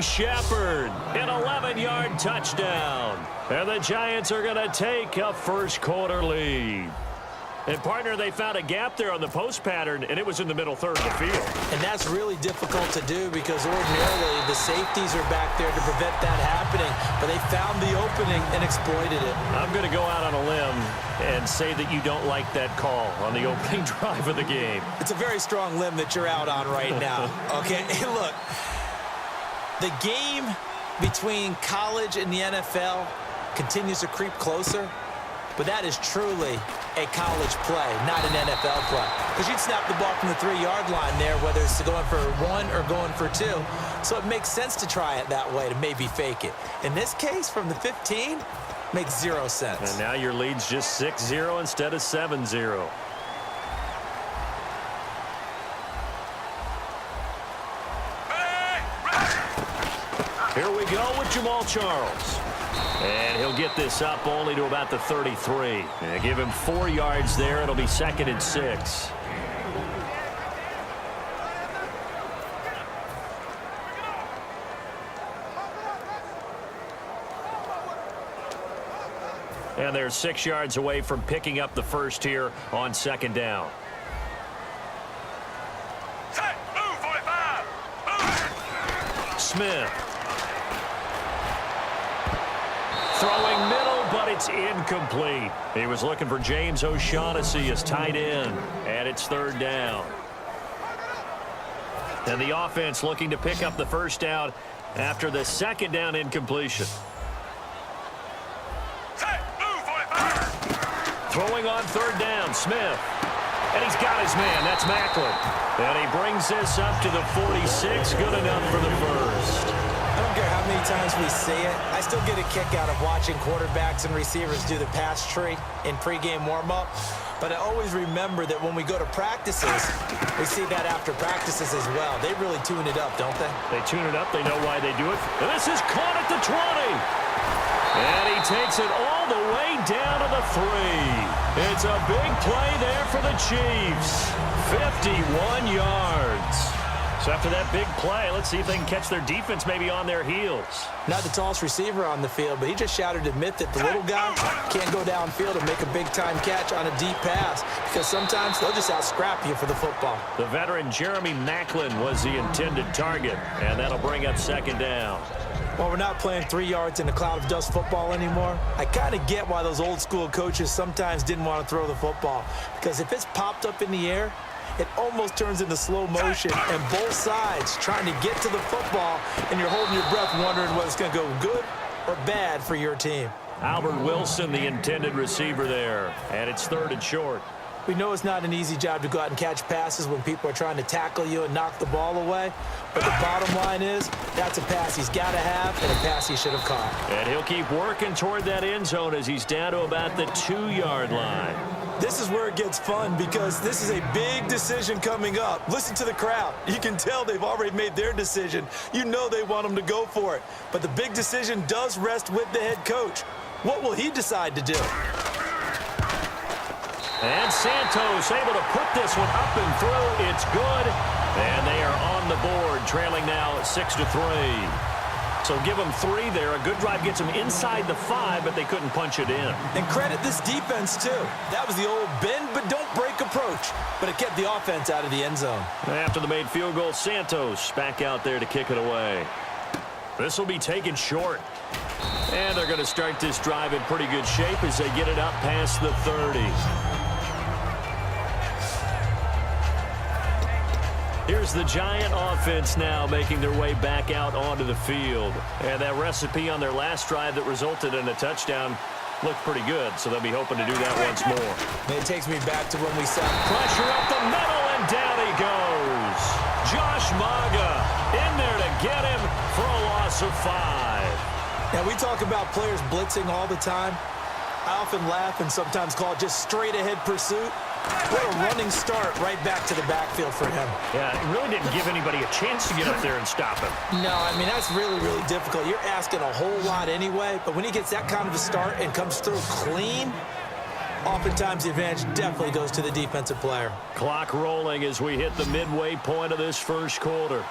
Sterling Shepard, an 11-yard touchdown. And the Giants are going to take a first-quarter lead. And, partner, they found a gap there on the post pattern, and it was in the middle third of the field. And that's really difficult to do because ordinarily the safeties are back there to prevent that happening. But they found the opening and exploited it. I'm going to go out on a limb and say that you don't like that call on the opening drive of the game. It's a very strong limb that you're out on right now. Okay, hey, look. The game between college and the NFL continues to creep closer. But that is truly a college play, not an NFL play. Because you'd snap the ball from the 3-yard line there, whether it's going for 1 or going for 2. So it makes sense to try it that way, to maybe fake it. In this case, from the 15, makes 0 sense. And now your lead's just 6-0 instead of 7-0. Here we go with Jamal Charles. And he'll get this up only to about the 33. And give him 4 yards there. It'll be 2nd and 6. And they're 6 yards away from picking up the first here on 2nd down. Move, 45. Move. Smith. Throwing middle, but it's incomplete. He was looking for James O'Shaughnessy as tight end, and it's 3rd down. And the offense looking to pick up the first down after the 2nd down incompletion. Move, 45. Throwing on 3rd down, Smith. And he's got his man. That's Macklin. And he brings this up to the 46. Good enough for the first. I don't care how many times we say it. I still get a kick out of watching quarterbacks and receivers do the pass tree in pregame warm-up. But I always remember that when we go to practices, we see that after practices as well. They really tune it up, don't they? They tune it up. They know why they do it. And this is caught at the 20. And he takes it all the way down to the 3. It's a big play there for the Chiefs. 51 yards. So after that big play, let's see if they can catch their defense maybe on their heels. Not the tallest receiver on the field, but he just shouted to admit that the little guy can't go downfield and make a big-time catch on a deep pass because sometimes they'll just out-scrap you for the football. The veteran Jeremy Macklin was the intended target, and that'll bring up 2nd down. While we're not playing 3 yards in a cloud of dust football anymore, I kind of get why those old-school coaches sometimes didn't want to throw the football because if it's popped up in the air, it almost turns into slow motion, and both sides trying to get to the football, and you're holding your breath wondering whether it's going to go good or bad for your team. Albert Wilson, the intended receiver there, and it's 3rd and short. We know it's not an easy job to go out and catch passes when people are trying to tackle you and knock the ball away, but the bottom line is that's a pass he's got to have and a pass he should have caught. And he'll keep working toward that end zone as he's down to about the 2-yard line. This is where it gets fun because this is a big decision coming up. Listen to the crowd. You can tell they've already made their decision. You know they want them to go for it. But the big decision does rest with the head coach. What will he decide to do? And Santos able to put this one up and through. It's good. And they are on the board, trailing now 6-3. So give them 3 there. A good drive gets them inside the 5, but they couldn't punch it in. And credit this defense, too. That was the old bend but don't break approach. But it kept the offense out of the end zone. After the made field goal, Santos back out there to kick it away. This will be taken short. And they're going to start this drive in pretty good shape as they get it up past the 30. Here's the Giant offense now making their way back out onto the field. And that recipe on their last drive that resulted in a touchdown looked pretty good, so they'll be hoping to do that once more. It takes me back to when we saw pressure up the middle, and down he goes. Josh Maga in there to get him for a loss of 5. Now, we talk about players blitzing all the time. I often laugh and sometimes call it just straight-ahead pursuit. What a running start right back to the backfield for him. Yeah, it really didn't give anybody a chance to get up there and stop him. No, I mean, that's really, really difficult. You're asking a whole lot anyway, but when he gets that kind of a start and comes through clean, oftentimes the advantage definitely goes to the defensive player. Clock rolling as we hit the midway point of this first quarter.